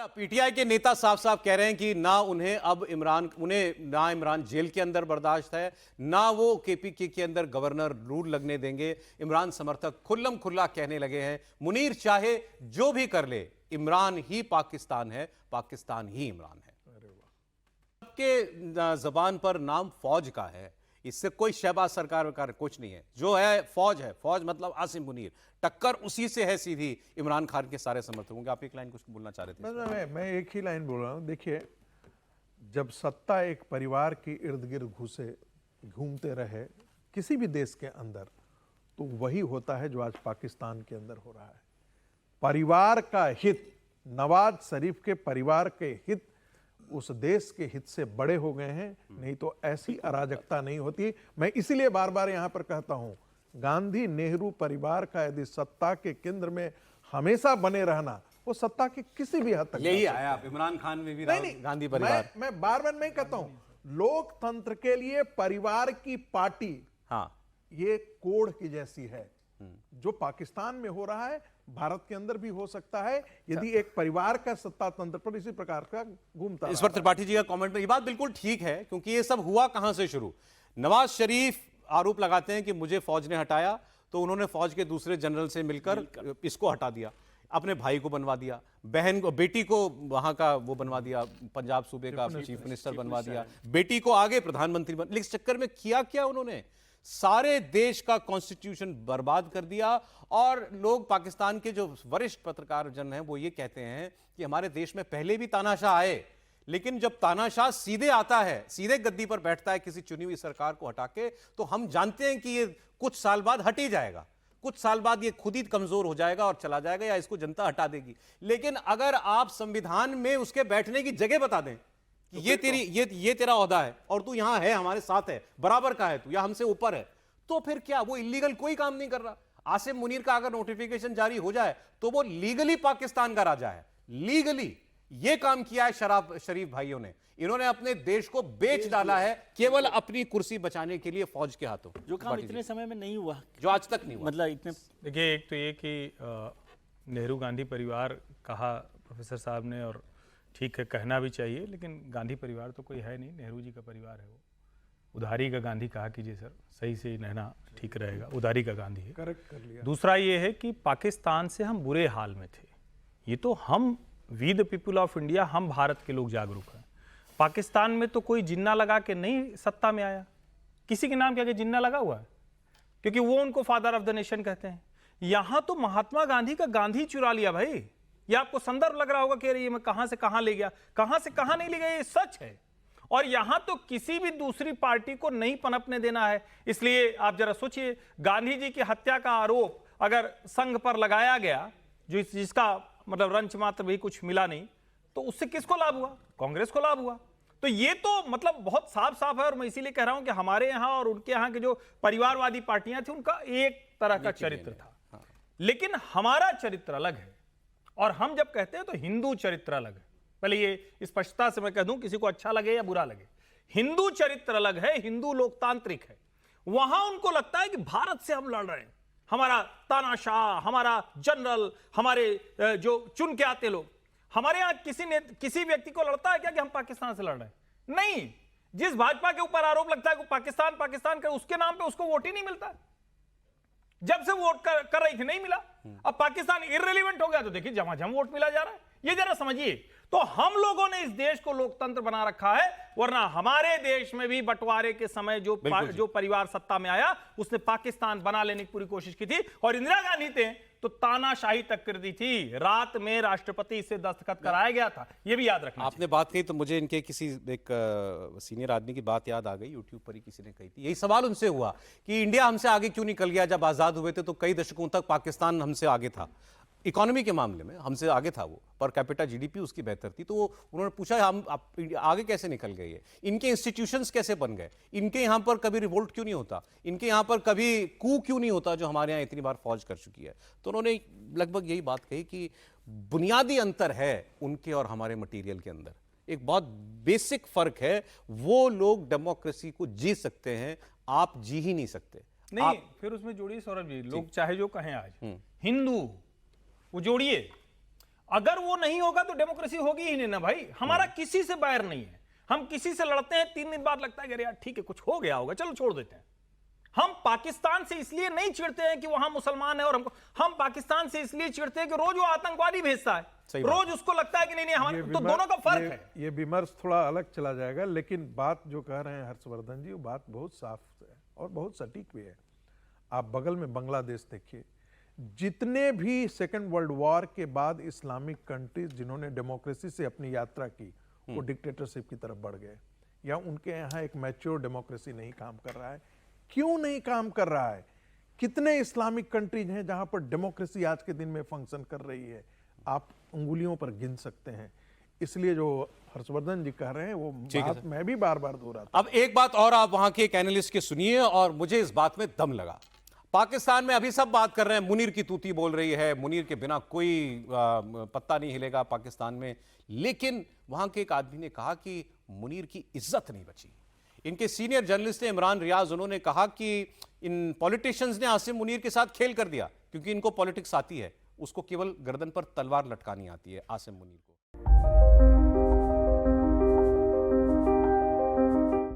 PTI के नेता साफ साफ कह रहे हैं कि ना इमरान जेल के अंदर बर्दाश्त है, ना वो केपीके के अंदर गवर्नर रूल लगने देंगे। इमरान समर्थक खुल्लम खुल्ला कहने लगे हैं, मुनीर चाहे जो भी कर ले, इमरान ही पाकिस्तान है, पाकिस्तान ही इमरान है। सबके जबान पर नाम फौज का है, इससे कोई शहबाज सरकार का कुछ नहीं है। जो है फौज है, फौज मतलब आसिम मुनीर, टक्कर उसी से है सीधी इमरान खान के सारे समर्थकों की। आप एक लाइन कुछ बोलना चाह रहे थे? मैं एक ही लाइन बोल रहा हूँ। देखिए, जब सत्ता एक परिवार की इर्द गिर्द घूमते रहे किसी भी देश के अंदर, तो वही होता है जो आज पाकिस्तान के अंदर हो रहा है। परिवार का हित, नवाज शरीफ के परिवार के हित उस देश के हित से बड़े हो गए हैं, नहीं तो ऐसी अराजकता नहीं होती। मैं इसीलिए बार बार यहां पर कहता हूं, गांधी नेहरू परिवार का यदि सत्ता के केंद्र में हमेशा बने रहना, वो सत्ता की किसी भी हद तक यही आया। आप इमरान खान में भी नहीं, गांधी परिवार। मैं बार बार नहीं कहता हूं, लोकतंत्र के लिए परिवार की पार्टी, हाँ, ये कोड की जैसी है। जो पाकिस्तान में हो रहा है भारत के अंदर भी हो सकता है, यदि एक परिवार का सत्ता तंत्र पर इसी प्रकार का घूमता। इस पर त्रिपाठी जी का कमेंट में ये बात बिल्कुल ठीक है, क्योंकि ये सब हुआ कहां से शुरू। नवाज शरीफ आरोप लगाते हैं कि मुझे फौज ने हटाया, तो उन्होंने फौज के दूसरे जनरल से मिलकर इसको हटा दिया, अपने भाई को बनवा दिया, बहन को, बेटी को वहां का वो बनवा दिया, पंजाब सूबे का चीफ मिनिस्टर बनवा दिया, बेटी को आगे प्रधानमंत्री बन। लेकिन इस चक्कर में किया क्या उन्होंने? सारे देश का कॉन्स्टिट्यूशन बर्बाद कर दिया। और लोग, पाकिस्तान के जो वरिष्ठ पत्रकार जन हैं, वो ये कहते हैं कि हमारे देश में पहले भी तानाशाह आए, लेकिन जब तानाशाह सीधे आता है, सीधे गद्दी पर बैठता है किसी चुनी हुई सरकार को हटा के, तो हम जानते हैं कि ये कुछ साल बाद हट ही जाएगा, कुछ साल बाद ये खुद ही कमजोर हो जाएगा और चला जाएगा, या इसको जनता हटा देगी। लेकिन अगर आप संविधान में उसके बैठने की जगह बता दें कि ये तेरा ओहदा है और तू यहां है, हमारे साथ है, बराबर का है तू, या हमसे ऊपर है, तो फिर क्या वो इलीगल कोई काम नहीं कर रहा? आसिम मुनीर का अगर नोटिफिकेशन जारी हो जाए तो वो लीगली पाकिस्तान का राजा है, लीगली। ये काम किया है शरीफ भाइयों ने। इन्होंने अपने देश को बेच डाला है केवल अपनी कुर्सी बचाने के लिए फौज के हाथों, जो काम इतने समय में नहीं हुआ, जो आज तक नहीं हुआ। मतलब इतने। देखिए, एक तो ये कि नेहरू गांधी परिवार कहा प्रोफेसर साहब ने, और ठीक है, कहना भी चाहिए, लेकिन गांधी परिवार तो कोई है नहीं, नेहरू जी का परिवार है वो। उधारी का गांधी कहा कीजिए सर, सही से रहना ठीक रहेगा, उधारी का गांधी है। करेक्ट कर लिया। दूसरा ये है कि पाकिस्तान से हम बुरे हाल में थे, ये तो हम, we the people of India, हम भारत के लोग जागरूक हैं। पाकिस्तान में तो कोई जिन्ना लगा के नहीं सत्ता में आया, किसी के नाम के आगे जिन्ना लगा हुआ है, क्योंकि वो उनको फादर ऑफ द नेशन कहते हैं। यहां तो महात्मा गांधी का गांधी चुरा लिया भाई। ये आपको संदर्भ लग रहा होगा कि अरे ये मैं कहां से कहां ले गया, कहां से कहां नहीं ले गया, ये सच है। और यहां तो किसी भी दूसरी पार्टी को नहीं पनपने देना है। इसलिए आप जरा सोचिए, गांधी जी की हत्या का आरोप अगर संघ पर लगाया गया, जिसका मतलब रंच मात्र भी कुछ मिला नहीं, तो उससे किसको लाभ हुआ? कांग्रेस को लाभ हुआ। तो ये तो मतलब बहुत साफ साफ है। और मैं इसीलिए कह रहा हूं कि हमारे यहां और उनके यहां के जो परिवारवादी पार्टियां थी, उनका एक तरह का चरित्र था, लेकिन हमारा चरित्र अलग है। और हम जब कहते हैं तो हिंदू चरित्र अलग है। पहले ये स्पष्टता से मैं कह दूं, किसी को अच्छा लगे या बुरा लगे, हिंदू चरित्र अलग है, हिंदू लोकतांत्रिक है। वहां उनको लगता है कि भारत से हम लड़ रहे हैं, हमारा तानाशाह, हमारा जनरल, हमारे जो चुन के आते लोग, हमारे यहां किसी व्यक्ति को लड़ता है क्या कि हम पाकिस्तान से लड़ रहे हैं? नहीं। जिस भाजपा के ऊपर आरोप लगता है कि पाकिस्तान पाकिस्तान का, उसके नाम पे उसको वोट ही नहीं मिलता। जब से वोट कर रही थी नहीं मिला, अब पाकिस्तान इररिलेवेंट हो गया तो देखिए झमाझम वोट मिला जा रहा है। ये जरा समझिए। तो हम लोगों ने इस देश को लोकतंत्र बना रखा है, वरना हमारे देश में भी बंटवारे के समय जो परिवार सत्ता में आया, उसने पाकिस्तान बना लेने की पूरी कोशिश की थी। और इंदिरा गांधी थे तो तानाशाही तक कर दी थी, रात में राष्ट्रपति से दस्तखत कराया गया था। ये भी याद रखना। आपने बात कही तो मुझे इनके किसी एक सीनियर आदमी की बात याद आ गई, यूट्यूब पर ही किसी ने कही थी। यही सवाल उनसे हुआ कि इंडिया हमसे आगे क्यों निकल गया? जब आजाद हुए थे तो कई दशकों तक पाकिस्तान हमसे आगे था, इकोनॉमी के मामले में हमसे आगे था, वो पर कैपिटा जीडीपी उसकी बेहतर थी। तो उन्होंने पूछा हम आगे कैसे निकल गए, ये इनके इंस्टीट्यूशंस कैसे बन गए, इनके यहाँ पर कभी रिवोल्ट क्यों नहीं होता, इनके यहाँ पर कभी कू क्यों नहीं होता जो हमारे यहाँ इतनी बार फौज कर चुकी है। तो उन्होंने लगभग यही बात कही कि बुनियादी अंतर है उनके और हमारे मटीरियल के अंदर, एक बहुत बेसिक फर्क है। वो लोग डेमोक्रेसी को जी सकते हैं, आप जी ही नहीं सकते। नहीं, फिर उसमें जोड़िए सौरभ जी, लोग चाहे जो कहें आज हिंदू, वो जोड़िए। अगर वो नहीं होगा तो डेमोक्रेसी होगी ही नहीं ना भाई। हमारा किसी से बैर नहीं है, हम किसी से लड़ते हैं, 3 दिन बाद लगता है कि अरे यार ठीक है कुछ हो गया होगा, चलो छोड़ देते हैं। हम पाकिस्तान से इसलिए नहीं चिढ़ते हैं कि वहां मुसलमान है और हम पाकिस्तान से इसलिए चिढ़ते हैं कि रोज वो आतंकवादी भेजता है, रोज उसको लगता है कि नहीं हमारे, तो दोनों का फर्क है। ये विमर्श थोड़ा अलग चला जाएगा, लेकिन बात जो कह रहे हैं हर्षवर्धन जी, वो बात बहुत साफ है और बहुत सटीक भी है। आप बगल में बांग्लादेश देखिए, जितने भी सेकेंड वर्ल्ड वॉर के बाद इस्लामिक कंट्रीज जिन्होंने डेमोक्रेसी से अपनी यात्रा की, वो डिक्टेटरशिप की तरफ बढ़ गए, या उनके यहाँ एक मैच्योर डेमोक्रेसी नहीं काम कर रहा है। क्यों नहीं काम कर रहा है? कितने इस्लामिक कंट्रीज हैं जहां पर डेमोक्रेसी आज के दिन में फंक्शन कर रही है? आप उंगलियों पर गिन सकते हैं। इसलिए जो हर्षवर्धन जी कह रहे हैं वो बात मैं भी बार बार दोहराता। अब एक बात और आप वहां के एक एनालिस्ट की सुनिए, और मुझे इस बात में दम लगा। पाकिस्तान में अभी सब बात कर रहे हैं, मुनीर की तूती बोल रही है, मुनीर के बिना कोई पत्ता नहीं हिलेगा पाकिस्तान में, लेकिन वहां के एक आदमी ने कहा कि मुनीर की इज्जत नहीं बची। इनके सीनियर जर्नलिस्ट हैं इमरान रियाज, उन्होंने कहा कि इन पॉलिटिशियंस ने आसिम मुनीर के साथ खेल कर दिया, क्योंकि इनको पॉलिटिक्स आती है, उसको केवल गर्दन पर तलवार लटकानी आती है आसिम मुनीर को।